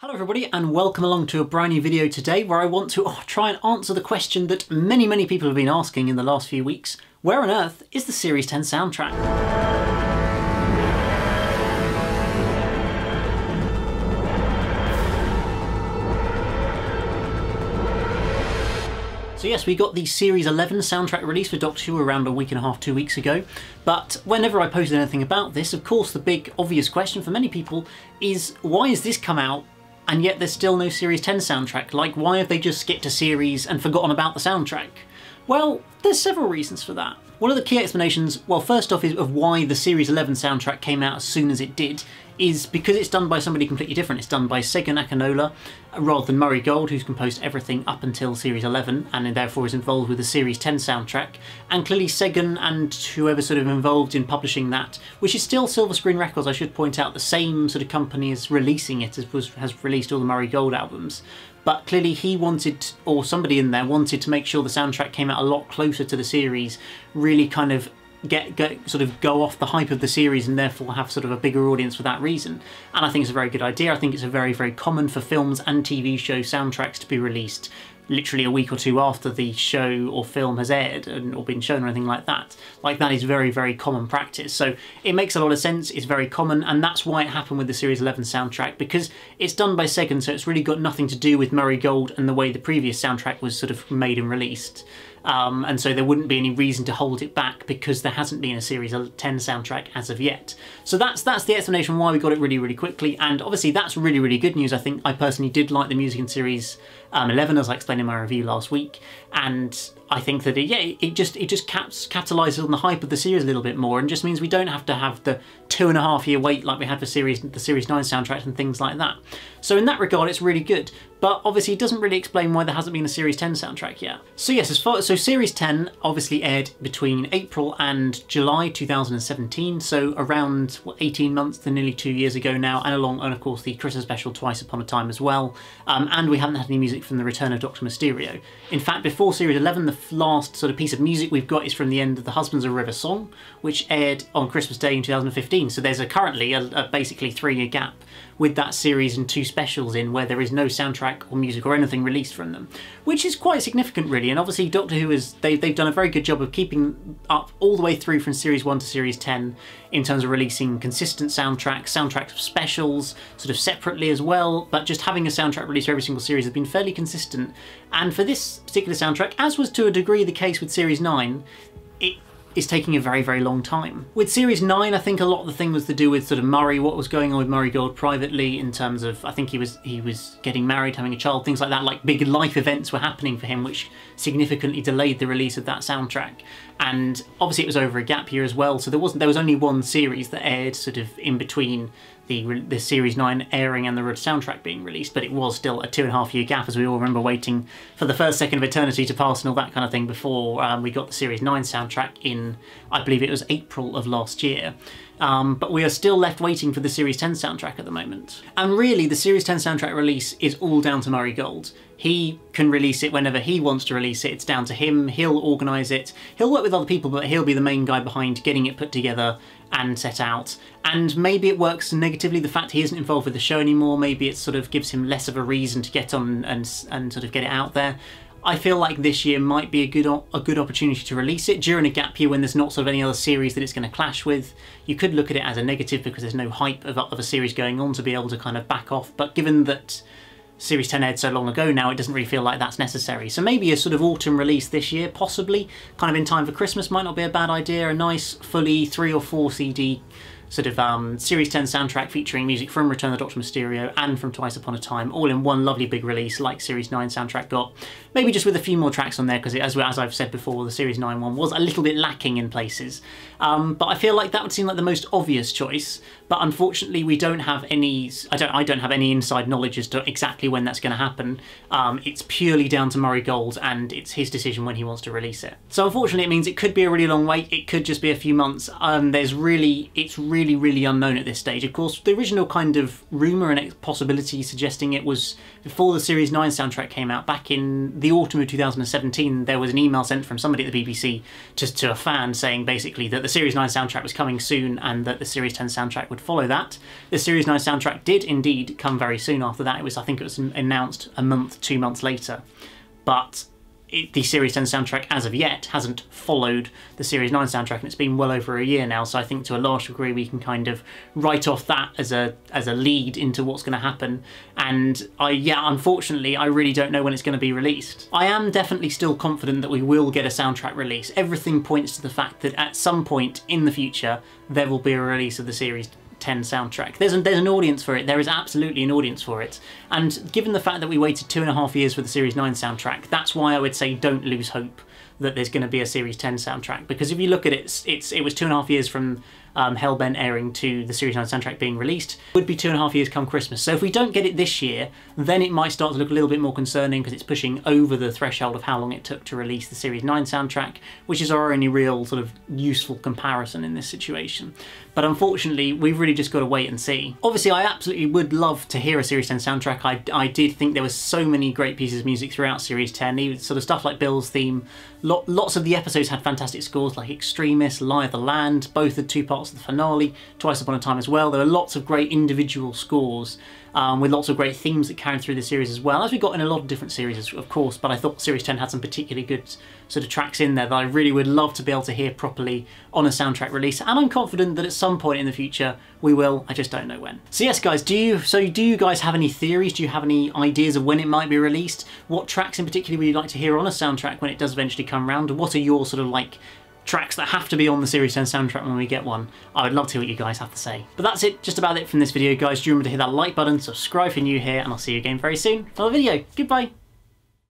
Hello everybody and welcome along to a brand new video today where I want to try and answer the question that many people have been asking in the last few weeks. Where on earth is the Series 10 soundtrack? So yes, we got the Series 11 soundtrack release for Doctor Who around a week and a half, 2 weeks ago, but whenever I posted anything about this, of course the big obvious question for many people is why has this come out and yet there's still no Series 10 soundtrack? Like, why have they just skipped a series and forgotten about the soundtrack? Well, there's several reasons for that. One of the key explanations, well, first off, is of why the Series 11 soundtrack came out as soon as it did, is because it's done by somebody completely different. It's done by Segun Akinola rather than Murray Gold, who's composed everything up until Series 11 and therefore is involved with the Series 10 soundtrack. And clearly Segun and whoever sort of involved in publishing that, which is still Silver Screen Records, I should point out, the same sort of company as releasing it, has released all the Murray Gold albums. But clearly he wanted, or somebody in there wanted to make sure the soundtrack came out a lot closer to the series, really kind of go off the hype of the series and therefore have sort of a bigger audience for that reason. And I think it's a very good idea. I think it's a very common for films and TV show soundtracks to be released literally a week or two after the show or film has aired or been shown or anything like that. Like, that is very common practice. So it makes a lot of sense, it's very common, and that's why it happened with the Series 11 soundtrack, because it's done by Segun, so it's really got nothing to do with Murray Gold and the way the previous soundtrack was sort of made and released. And so there wouldn't be any reason to hold it back because there hasn't been a Series 10 soundtrack as of yet. So that's the explanation why we got it really quickly, and obviously that's really good news. I think I personally did like the music in Series 11, as I explained in my review last week, and I think that it just capitalises on the hype of the series a little bit more and just means we don't have to have the 2.5 year wait like we had for the Series 9 soundtrack and things like that. So in that regard it's really good, but obviously it doesn't really explain why there hasn't been a Series 10 soundtrack yet. So yes, so Series 10 obviously aired between April and July 2017, so around 18 months to nearly 2 years ago now, and of course the Christmas special Twice Upon a Time as well, and we haven't had any music from the return of Dr. Mysterio. In fact, before Series 11, the last sort of piece of music we've got is from the end of the Husbands of River song, which aired on Christmas Day in 2015. So there's currently a basically 3-year gap with that series and 2 specials in where there is no soundtrack or music or anything released from them, which is quite significant really. And obviously Doctor Who they've done a very good job of keeping up all the way through from Series 1 to Series 10 in terms of releasing consistent soundtrack specials sort of separately as well, but just having a soundtrack release for every single series has been fairly consistent. And for this particular soundtrack, as was to a degree the case with Series 9, it is taking a very long time. With Series 9, I think a lot of the thing was to do with sort of Murray, what was going on with Murray Gold privately in terms of, I think he was getting married, having a child, things like that, like big life events were happening for him which significantly delayed the release of that soundtrack. And obviously it was over a gap year as well, so there was only one series that aired sort of in between the Series 9 airing and the soundtrack being released, but it was still a 2.5 year gap, as we all remember, waiting for the first second of eternity to pass and all that kind of thing before we got the Series 9 soundtrack in, I believe it was April of last year. But we are still left waiting for the Series 10 soundtrack at the moment. And really, the Series 10 soundtrack release is all down to Murray Gold. He can release it whenever he wants to release it. It's down to him. He'll organise it. He'll work with other people, but he'll be the main guy behind getting it put together and set out. And maybe it works negatively, the fact he isn't involved with the show anymore. Maybe it sort of gives him less of a reason to get on and sort of get it out there. I feel like this year might be a good opportunity to release it during a gap year when there's not sort of any other series that it's going to clash with. You could look at it as a negative because there's no hype of a series going on to be able to kind of back off, but given that Series 10 aired so long ago now, it doesn't really feel like that's necessary. So maybe a sort of autumn release this year, possibly, kind of in time for Christmas, might not be a bad idea. A nice, fully 3 or 4 CD sort of Series 10 soundtrack featuring music from Return of the Doctor Mysterio and from Twice Upon a Time, all in one lovely big release like Series 9 soundtrack got. Maybe just with a few more tracks on there, because as I've said before, the Series 9 one was a little bit lacking in places. But I feel like that would seem like the most obvious choice, but unfortunately we don't have any, I don't have any inside knowledge as to exactly when that's going to happen. It's purely down to Murray Gold and it's his decision when he wants to release it. So unfortunately it means it could be a really long wait, it could just be a few months. It's really really, really unknown at this stage. Of course, the original kind of rumour and possibility suggesting it was before the Series 9 soundtrack came out, back in the autumn of 2017, there was an email sent from somebody at the BBC just to a fan saying basically that the Series 9 soundtrack was coming soon and that the Series 10 soundtrack would follow that. The Series 9 soundtrack did indeed come very soon after that. I think it was announced a month, 2 months later. But the Series 10 soundtrack, as of yet, hasn't followed the Series 9 soundtrack, and it's been well over a year now, so I think to a large degree we can kind of write off that as a lead into what's going to happen. And unfortunately, I really don't know when it's going to be released. I am definitely still confident that we will get a soundtrack release. Everything points to the fact that at some point in the future, there will be a release of the Series 10 soundtrack. There's an audience for it. There is absolutely an audience for it. And given the fact that we waited 2.5 years for the Series 9 soundtrack, that's why I would say don't lose hope that there's going to be a Series 10 soundtrack. Because if you look at it, it was 2.5 years from Hellbent airing to the Series 9 soundtrack being released. It would be 2.5 years come Christmas. So if we don't get it this year, then it might start to look a little bit more concerning because it's pushing over the threshold of how long it took to release the Series 9 soundtrack, which is our only real sort of useful comparison in this situation. But unfortunately, we've really just got to wait and see. Obviously, I absolutely would love to hear a Series 10 soundtrack. I did think there was so many great pieces of music throughout Series 10, even sort of stuff like Bill's theme. Lots of the episodes had fantastic scores like Extremis, Lie of the Land, both the two parts of the finale, Twice Upon a Time as well. There were lots of great individual scores with lots of great themes that carried through the series as well, as we got in a lot of different series, of course, but I thought Series 10 had some particularly good sort of tracks in there that I really would love to be able to hear properly on a soundtrack release, and I'm confident that at some point in the future we will. I just don't know when. So yes guys, do you guys have any theories? Do you have any ideas of when it might be released? What tracks in particular would you like to hear on a soundtrack when it does eventually come round? And what are your sort of like tracks that have to be on the Series 10 soundtrack when we get one? I would love to hear what you guys have to say. But that's it, just about it from this video guys. Do remember to hit that like button, subscribe if you're new here, and I'll see you again very soon for another video. Goodbye!